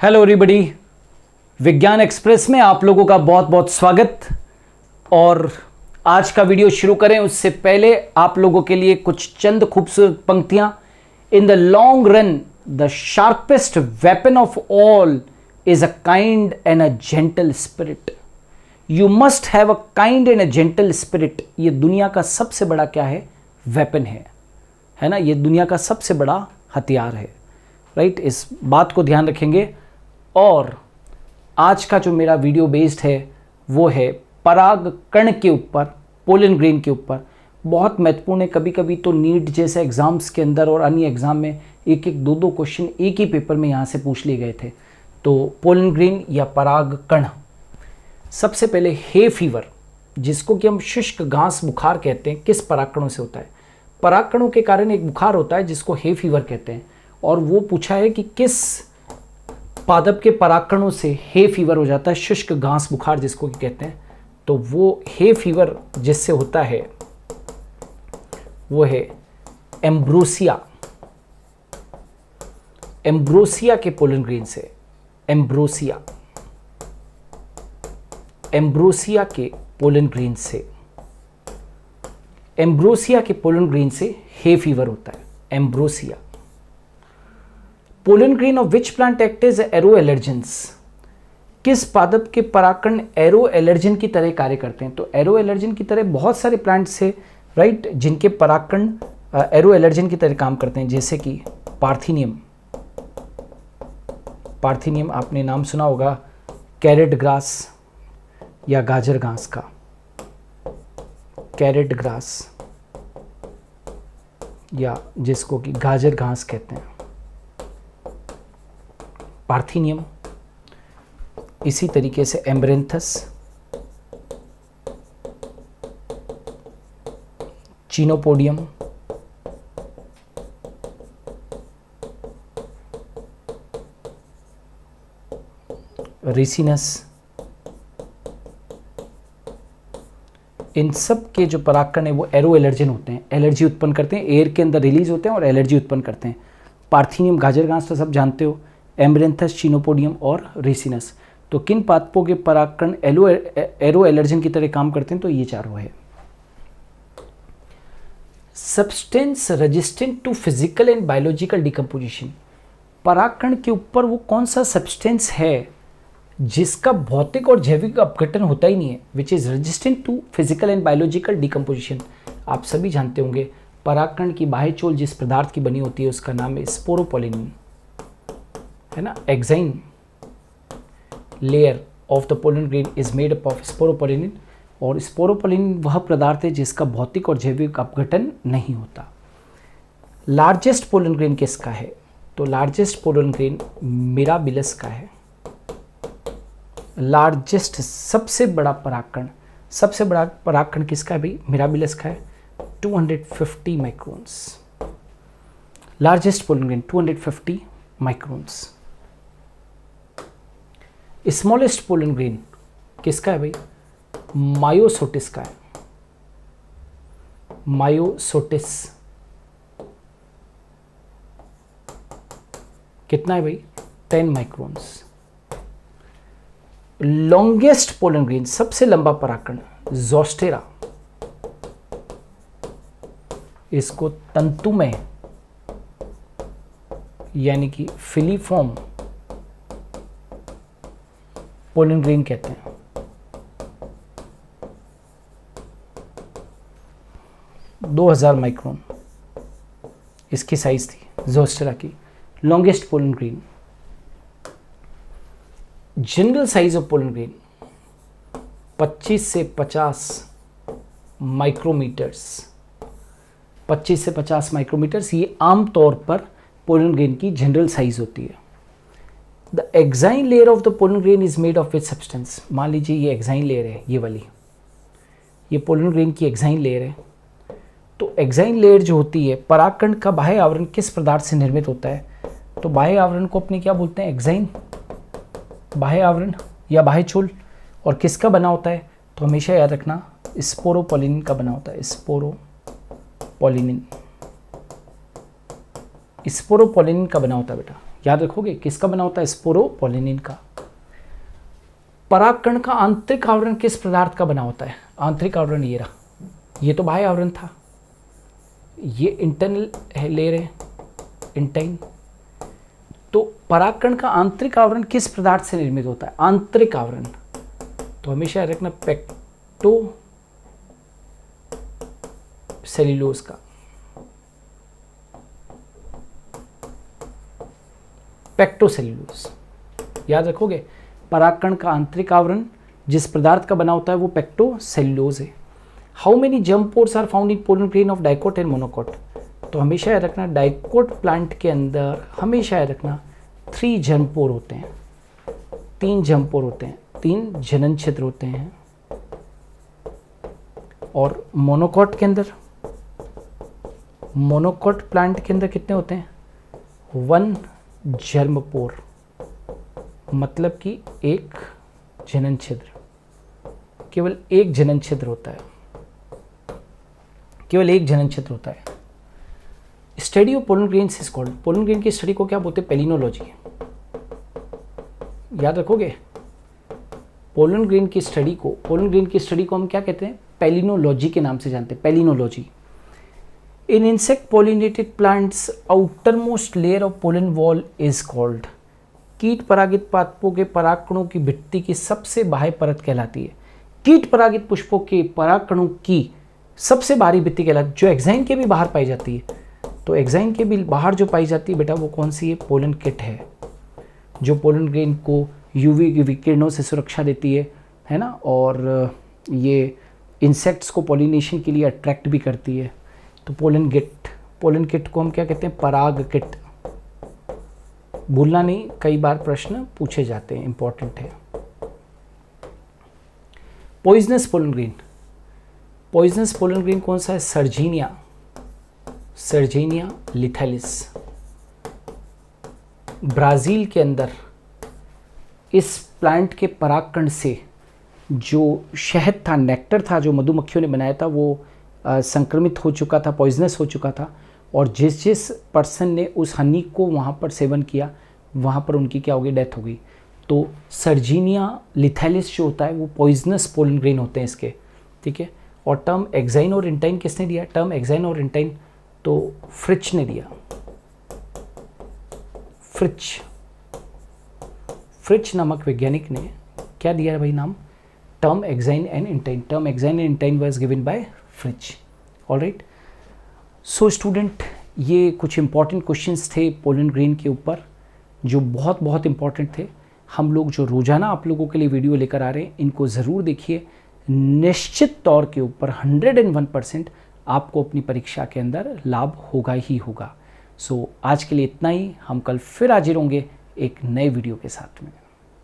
Hello everybody, विज्ञान express में आप लोगों का बहुत बहुत स्वागत। और आज का वीडियो शुरू करें उससे पहले आप लोगों के लिए कुछ चंद खूबसूरत पंक्तियां। In the long run the sharpest weapon of all is a kind and a gentle spirit. You must have a kind and a gentle spirit. ये दुनिया का सबसे बड़ा क्या है? वेपन है ना? ये दुनिया का सबसे बड़ा हथियार है, राइट? इस बात को ध्यान रखेंगे। और आज का जो मेरा वीडियो बेस्ड है वो है परागकण के ऊपर, पोलन ग्रेन के ऊपर। बहुत महत्वपूर्ण है। कभी कभी तो नीट जैसे एग्ज़ाम्स के अंदर और अन्य एग्ज़ाम में एक एक दो क्वेश्चन एक ही पेपर में यहाँ से पूछ लिए गए थे। तो पोलन ग्रेन या परागकण। सबसे पहले हे फीवर, जिसको कि हम शुष्क घास बुखार कहते हैं, किस परागकणों से होता है? परागकणों के कारण एक बुखार होता है जिसको हे फीवर कहते हैं। और वो पूछा है कि किस पादप के परागकणों से हे फीवर हो जाता है, शुष्क घास बुखार जिसको कि कहते हैं। तो वो हे फीवर जिससे होता है वो है एम्ब्रोसिया। एम्ब्रोसिया के पोलन ग्रेन से, एम्ब्रोसिया के पोलन ग्रेन से, एम्ब्रोसिया के पोलन ग्रेन से हे फीवर होता है। Ambrosia. Pollen grain of which plant act as aero allergens. किस पादप के परागकण एरो एलर्जन की तरह कार्य करते हैं? तो एरो एलर्जन की तरह बहुत सारे प्लांट्स है, राइट, जिनके परागकण एरो एलर्जन की तरह काम करते हैं, जैसे कि पार्थिनियम। पार्थिनियम आपने नाम सुना होगा, कैरेट ग्रास या गाजर घास का। कैरेट ग्रास या जिसको कि गाजर घास कहते हैं, पार्थिनियम। इसी तरीके से एम्ब्रेंथस, चिनोपोडियम, रिसिनस। इन सब के जो परागकण है वो एरो एलर्जन होते हैं, एलर्जी उत्पन्न करते हैं, एयर के अंदर रिलीज होते हैं और एलर्जी उत्पन्न करते हैं। पार्थिनियम, गाजर घास तो सब जानते हो, एम्ब्रेंथस, चिनोपोडियम और रिसिनस। तो किन पादपों के परागकण एरो एलर्जन की तरह काम करते हैं? तो ये चारों है। Substance resistant to physical and biological decomposition. परागकण के ऊपर वो कौन सा सब्सटेंस है जिसका भौतिक और जैविक अपघटन होता ही नहीं है, which is resistant to physical and biological decomposition. आप सभी जानते होंगे परागकण की बाह्य चोल जिस पदार्थ की बनी होती है उसका नाम है स्पोरोपोलिनिन, है ना? Exine layer of the pollen grain is made up of sporopollenin. और स्पोरोपोलिनिन वह पदार्थ है जिसका भौतिक और जैविक अपघटन नहीं होता। लार्जेस्ट पोलन ग्रेन किसका है? तो लार्जेस्ट पोलन ग्रेन मिराबिलस का है। लार्जेस्ट, सबसे बड़ा परागकण, सबसे बड़ा परागकण किसका है भाई? मिराबिलस का है। 250 microns. Largest pollen grain 250 microns. Smallest pollen grain किसका है भाई? मायोसोटिस का है। मायोसोटिस कितना है भाई? 10 माइक्रोन्स। लॉन्गेस्ट पोलन ग्रेन, सबसे लंबा परागकण, ज़ोस्टेरा। इसको तंतुमय यानी कि फिलीफॉर्म पोलन ग्रेन कहते हैं। - 2000 माइक्रोन इसकी साइज थी ज़ोस्टेरा की। Longest pollen grain. General size of pollen grain 25 से 50 माइक्रोमीटर्स। 25 से 50 माइक्रोमीटर्स ये आमतौर पर पोलन ग्रेन की जनरल साइज होती है। The exine layer of the pollen grain is made of which substance. मान लीजिए ये एक्साइन लेयर है, ये वाली, ये पोलन ग्रेन की एक्साइन लेयर है। तो एक्साइन लेयर जो होती है, परागकण का बाह्य आवरण किस पदार्थ से निर्मित होता है? तो बाह्य आवरण को अपने क्या बोलते हैं? एक्साइन, बाह्य आवरण या बाह्य चोल। और किसका बना होता है? तो हमेशा याद रखना स्पोरोपोलिनिन का बना होता है। स्पोरोपोलिनिन। स्पोरोपोलिनिन का बना होता है बेटा, याद रखोगे किसका बना होता है, स्पोरोपोलिनिन का। परागकण का आंतरिक आवरण किस पदार्थ का बना होता है, आंतरिक आवरण ये रहा, ये तो बाह्य आवरण था, ये इंटरनल है लेयर है, इंटाइन। तो परागकण का आंतरिक आवरण किस पदार्थ से निर्मित होता है, आंतरिक आवरण, तो हमेशा याद रखना पेक्टो सेल्यूलोज का। पेक्टोसेल्यूलोज याद रखोगे, परागकण का आंतरिक आवरण जिस पदार्थ का बना होता है वो पेक्टोसेल्यूलोज है। How many germ pores are found in pollen grain of dicot and monocot, तो हमेशा याद रखना डाइकोट प्लांट के अंदर हमेशा याद रखना 3 जर्म पोर होते हैं, 3 जर्म पोर होते हैं, 3 जनन छिद्र होते हैं। और मोनोकोट के अंदर, मोनोकोट प्लांट के अंदर कितने होते हैं, 1 जर्म पोर, मतलब कि 1 जनन छिद्र, केवल 1 जनन छिद्र होता है, केवल 1 जनन छिद्र होता है। Study of pollen grains is called, pollen grain की स्टडी को क्या बोलते हैं, पेलिनोलॉजी। याद रखोगे, पोलन ग्रेन की स्टडी को, पोलन ग्रेन की स्टडी को हम क्या कहते हैं, पेलिनोलॉजी के नाम से जानते हैं, palynology. In insect pollinated plants outermost layer of pollen wall is called, कीट परागित पादपों के परागकणों की भित्ति की सबसे बाह्य परत कहलाती है। कीट परागित पुष्पों के परागकणों की सबसे बाहरी भित्ति कहलाती है, जो एक्साइन के भी बाहर पाई जाती है। तो एक्साइन के भी बाहर जो पाई जाती है बेटा वो कौन सी है, पोलन किट है, जो पोलन ग्रेन को यूवी की विकिरणों से सुरक्षा देती है ना, और ये इंसेक्ट्स को पॉलिनेशन के लिए अट्रैक्ट भी करती है। तो पोलन किट को हम क्या कहते हैं, पराग किट। भूलना नहीं, कई बार प्रश्न पूछे जाते हैं, इंपॉर्टेंट है। Poisonous pollen grain, poisonous pollen grain कौन सा है, सर्जीनिया लिथैलिस। ब्राज़ील के अंदर इस प्लांट के परागकण से जो शहद था, नेक्टर था, जो मधुमक्खियों ने बनाया था, वो संक्रमित हो चुका था, पॉइजनस हो चुका था। और जिस पर्सन ने उस हनी को वहाँ पर सेवन किया, वहाँ पर उनकी क्या हो गई, डेथ हो गई। तो सर्जीनिया लिथैलिस जो होता है वो पॉइजनस पोलन ग्रेन होते हैं इसके, ठीक है। और टर्म एक्साइन और इंटाइन किसने दिया, टर्म एक्साइन और इंटाइन तो फ्रिच ने दिया, फ्रिच नामक वैज्ञानिक ने क्या दिया है भाई नाम, term exine and intine. Term exine and intine was given by Fritz. Alright, so student, ये कुछ इंपॉर्टेंट क्वेश्चंस थे पोलन ग्रेन के ऊपर जो बहुत बहुत इंपॉर्टेंट थे। हम लोग जो रोज़ाना आप लोगों के लिए वीडियो लेकर आ रहे हैं, इनको ज़रूर देखिए। निश्चित तौर के ऊपर 101% आपको अपनी परीक्षा के अंदर लाभ होगा ही होगा। सो आज के लिए इतना ही, हम कल फिर हाजिर होंगे एक नए वीडियो के साथ में।